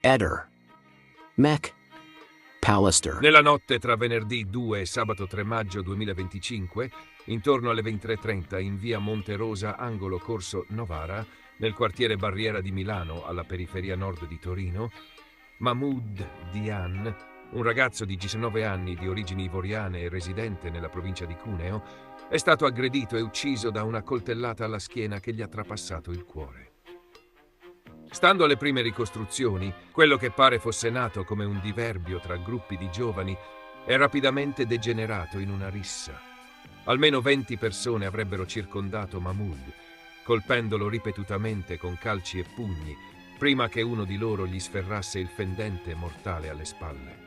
Eder, Mac, Pallister. Nella notte tra venerdì 2 e sabato 3 maggio 2025, intorno alle 23:30 in via Monte Rosa, angolo Corso Novara, nel quartiere Barriera di Milano, alla periferia nord di Torino, Mahmoud Dian, un ragazzo di 19 anni di origini ivoriane e residente nella provincia di Cuneo, è stato aggredito e ucciso da una coltellata alla schiena che gli ha trapassato il cuore. Stando alle prime ricostruzioni, quello che pare fosse nato come un diverbio tra gruppi di giovani è rapidamente degenerato in una rissa. Almeno 20 persone avrebbero circondato Mahmoud, colpendolo ripetutamente con calci e pugni, prima che uno di loro gli sferrasse il fendente mortale alle spalle.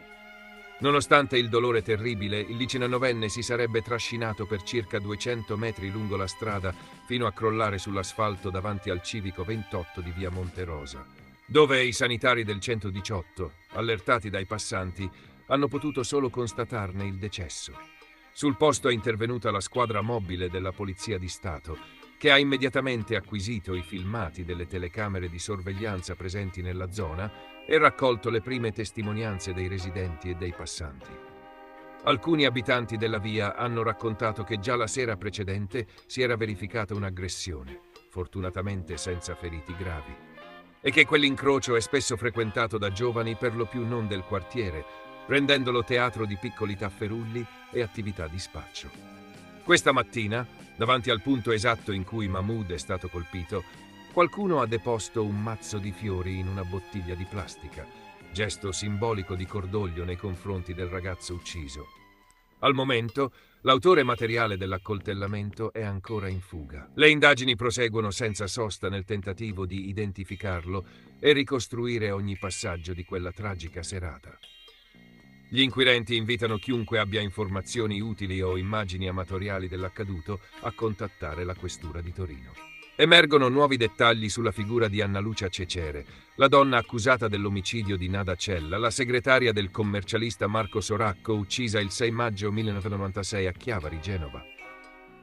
Nonostante il dolore terribile, il 19enne si sarebbe trascinato per circa 200 metri lungo la strada fino a crollare sull'asfalto davanti al civico 28 di via Monterosa, dove i sanitari del 118, allertati dai passanti, hanno potuto solo constatarne il decesso. Sul posto è intervenuta la squadra mobile della Polizia di Stato, che ha immediatamente acquisito i filmati delle telecamere di sorveglianza presenti nella zona e raccolto le prime testimonianze dei residenti e dei passanti. Alcuni abitanti della via hanno raccontato che già la sera precedente si era verificata un'aggressione, fortunatamente senza feriti gravi, e che quell'incrocio è spesso frequentato da giovani per lo più non del quartiere, rendendolo teatro di piccoli tafferugli e attività di spaccio. Questa mattina, davanti al punto esatto in cui Mahmoud è stato colpito, qualcuno ha deposto un mazzo di fiori in una bottiglia di plastica, gesto simbolico di cordoglio nei confronti del ragazzo ucciso. Al momento, l'autore materiale dell'accoltellamento è ancora in fuga. Le indagini proseguono senza sosta nel tentativo di identificarlo e ricostruire ogni passaggio di quella tragica serata. Gli inquirenti invitano chiunque abbia informazioni utili o immagini amatoriali dell'accaduto a contattare la questura di Torino. Emergono nuovi dettagli sulla figura di Anna Lucia Cecere, la donna accusata dell'omicidio di Nada Cella, la segretaria del commercialista Marco Soracco, uccisa il 6 maggio 1996 a Chiavari, Genova.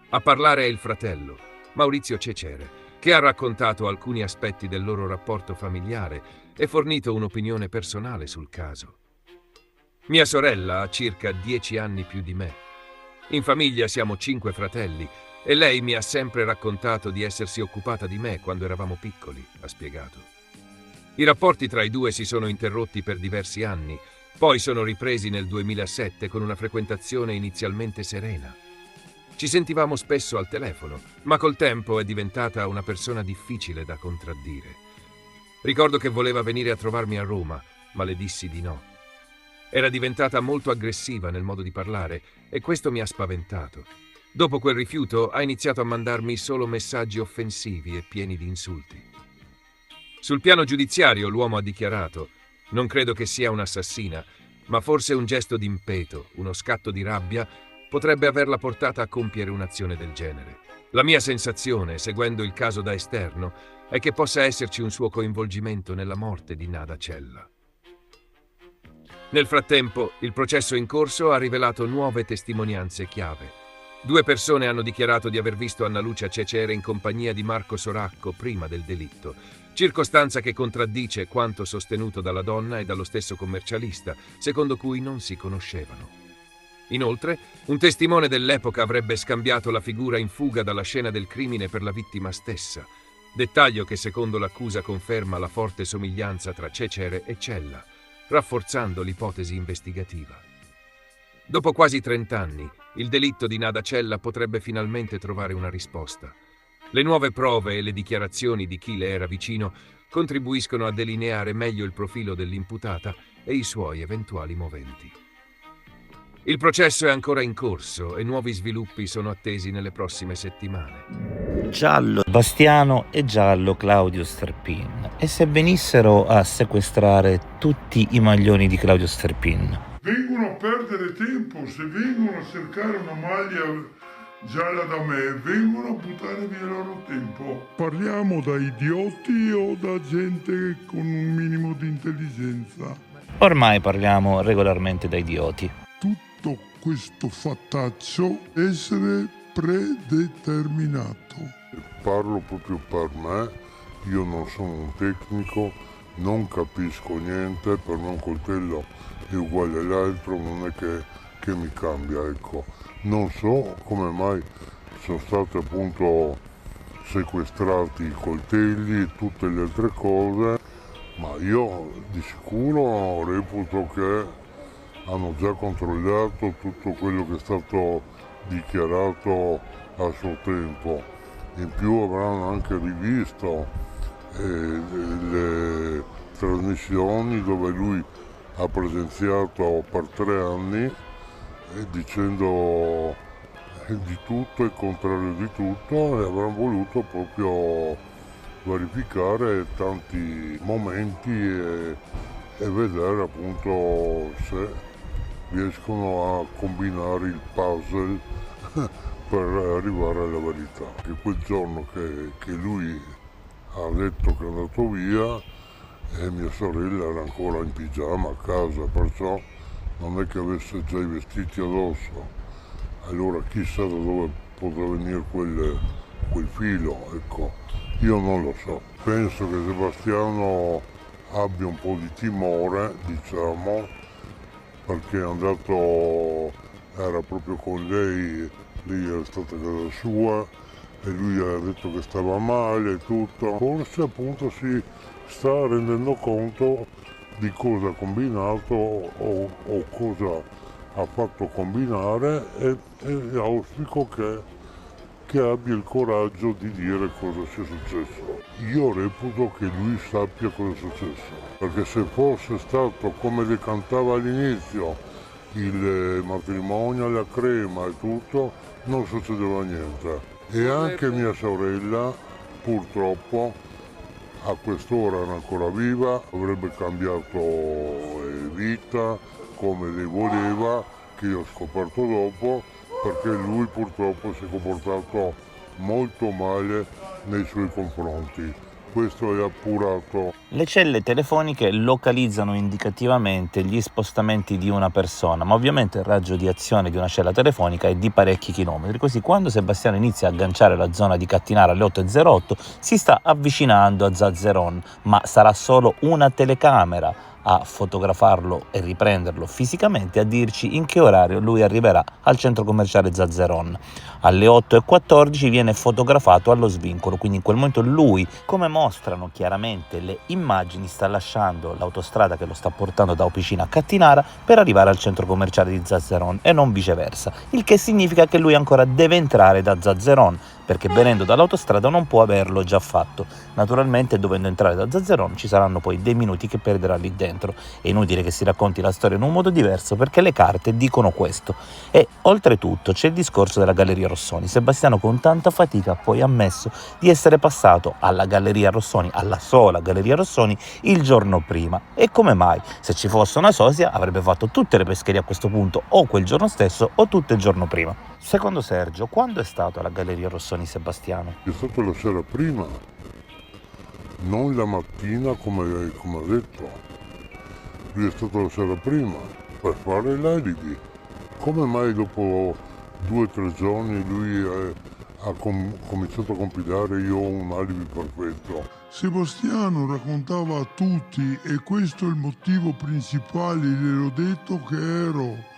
A parlare è il fratello, Maurizio Cecere, che ha raccontato alcuni aspetti del loro rapporto familiare e fornito un'opinione personale sul caso. Mia sorella ha circa 10 anni più di me. In famiglia siamo 5 fratelli e lei mi ha sempre raccontato di essersi occupata di me quando eravamo piccoli, ha spiegato. I rapporti tra i due si sono interrotti per diversi anni, poi sono ripresi nel 2007 con una frequentazione inizialmente serena. Ci sentivamo spesso al telefono, ma col tempo è diventata una persona difficile da contraddire. Ricordo che voleva venire a trovarmi a Roma, ma le dissi di no. Era diventata molto aggressiva nel modo di parlare e questo mi ha spaventato. Dopo quel rifiuto ha iniziato a mandarmi solo messaggi offensivi e pieni di insulti. Sul piano giudiziario l'uomo ha dichiarato: «Non credo che sia un'assassina, ma forse un gesto d'impeto, uno scatto di rabbia, potrebbe averla portata a compiere un'azione del genere. La mia sensazione, seguendo il caso da esterno, è che possa esserci un suo coinvolgimento nella morte di Nada Cella». Nel frattempo, il processo in corso ha rivelato nuove testimonianze chiave. 2 persone hanno dichiarato di aver visto Anna Lucia Cecere in compagnia di Marco Soracco prima del delitto, circostanza che contraddice quanto sostenuto dalla donna e dallo stesso commercialista, secondo cui non si conoscevano. Inoltre, un testimone dell'epoca avrebbe scambiato la figura in fuga dalla scena del crimine per la vittima stessa, dettaglio che secondo l'accusa conferma la forte somiglianza tra Cecere e Cella, rafforzando l'ipotesi investigativa. Dopo quasi 30 anni, il delitto di Nada Cella potrebbe finalmente trovare una risposta. Le nuove prove e le dichiarazioni di chi le era vicino contribuiscono a delineare meglio il profilo dell'imputata e i suoi eventuali moventi. Il processo è ancora in corso e nuovi sviluppi sono attesi nelle prossime settimane. Giallo Bastiano e giallo Claudio Sterpin. E se venissero a sequestrare tutti i maglioni di Claudio Sterpin? Vengono a perdere tempo, se vengono a cercare una maglia gialla da me, vengono a buttare via il loro tempo. Parliamo da idioti o da gente con un minimo di intelligenza? Ormai parliamo regolarmente da idioti. Tutto questo fattaccio essere predeterminato. Parlo proprio per me, io non sono un tecnico, non capisco niente, per me un coltello è uguale all'altro, non è che mi cambia, ecco. Non so come mai sono stati appunto sequestrati i coltelli e tutte le altre cose, ma io di sicuro reputo che hanno già controllato tutto quello che è stato dichiarato a suo tempo. In più avranno anche rivisto le trasmissioni dove lui ha presenziato per 3 anni dicendo di tutto e il contrario di tutto, e avranno voluto proprio verificare tanti momenti e vedere appunto se riescono a combinare il puzzle per arrivare alla verità. Che quel giorno che lui ha detto che è andato via e mia sorella era ancora in pigiama a casa, perciò non è che avesse già i vestiti addosso. Allora chissà da dove potrà venire quel filo, ecco. Io non lo so. Penso che Sebastiano abbia un po' di timore, diciamo, perché è andato, era proprio con lei era stata a casa sua e lui ha detto che stava male e tutto. Forse appunto si sta rendendo conto di cosa ha combinato o cosa ha fatto combinare e auspico che abbia il coraggio di dire cosa sia successo. Io reputo che lui sappia cosa è successo, perché se fosse stato come le cantava all'inizio, il matrimonio alla crema e tutto, non succedeva niente. E anche mia sorella, purtroppo, a quest'ora era ancora viva, avrebbe cambiato vita come lei voleva, che io ho scoperto dopo, perché lui purtroppo si è comportato molto male nei suoi confronti. Questo è appurato. Le celle telefoniche localizzano indicativamente gli spostamenti di una persona, ma ovviamente il raggio di azione di una cella telefonica è di parecchi chilometri, così quando Sebastiano inizia a agganciare la zona di Cattinara alle 8.08 si sta avvicinando a Zazzeron, ma sarà solo una telecamera a fotografarlo e riprenderlo fisicamente, a dirci in che orario lui arriverà al centro commerciale Zazzeron. Alle 8.14 viene fotografato allo svincolo, quindi in quel momento lui, come mostrano chiaramente le immagini, sta lasciando l'autostrada che lo sta portando da Opicina a Cattinara per arrivare al centro commerciale di Zazzeron e non viceversa, il che significa che lui ancora deve entrare da Zazzeron, perché venendo dall'autostrada non può averlo già fatto. Naturalmente, dovendo entrare da Zazzeron ci saranno poi dei minuti che perderà lì dentro. È inutile che si racconti la storia in un modo diverso, perché le carte dicono questo. E oltretutto c'è il discorso della Galleria Rossoni. Sebastiano con tanta fatica ha poi ammesso di essere passato alla Galleria Rossoni, alla sola Galleria Rossoni, il giorno prima. E come mai? Se ci fosse una sosia avrebbe fatto tutte le pescherie a questo punto, o quel giorno stesso o tutto il giorno prima. Secondo Sergio, quando è stato alla Galleria Rossoni Sebastiano? È stato la sera prima, non la mattina come ha detto. Lui è stato la sera prima per fare l'alibi. Come mai dopo 2 o 3 giorni lui ha cominciato a compilare io ho un alibi perfetto? Sebastiano raccontava a tutti, e questo è il motivo principale, gliel'ho detto, che ero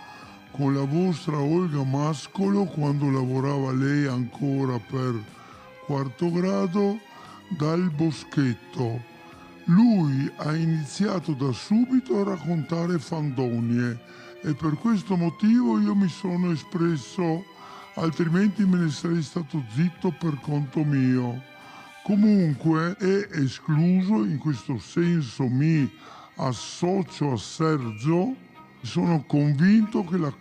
con la vostra Olga Mascolo quando lavorava lei ancora per Quarto Grado dal Boschetto. Lui ha iniziato da subito a raccontare fandonie e per questo motivo io mi sono espresso, altrimenti me ne sarei stato zitto per conto mio. Comunque è escluso, in questo senso mi associo a Sergio. Sono convinto che la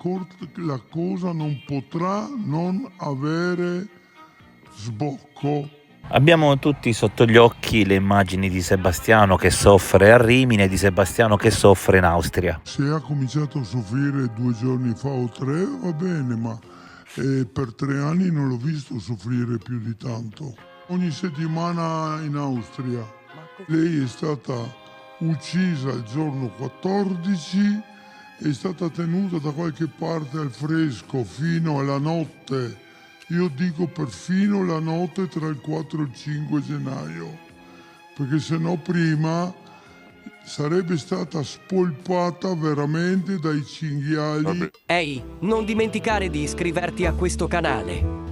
cosa non potrà non avere sbocco. Abbiamo tutti sotto gli occhi le immagini di Sebastiano che soffre a Rimini e di Sebastiano che soffre in Austria. Se ha cominciato a soffrire 2 giorni fa o 3 va bene, ma per 3 anni non l'ho visto soffrire più di tanto. Ogni settimana in Austria. Lei è stata uccisa il giorno 14, è stata tenuta da qualche parte al fresco fino alla notte. Io dico perfino la notte tra il 4 e il 5 gennaio, perché se no prima sarebbe stata spolpata veramente dai cinghiali. Ehi, non dimenticare di iscriverti a questo canale.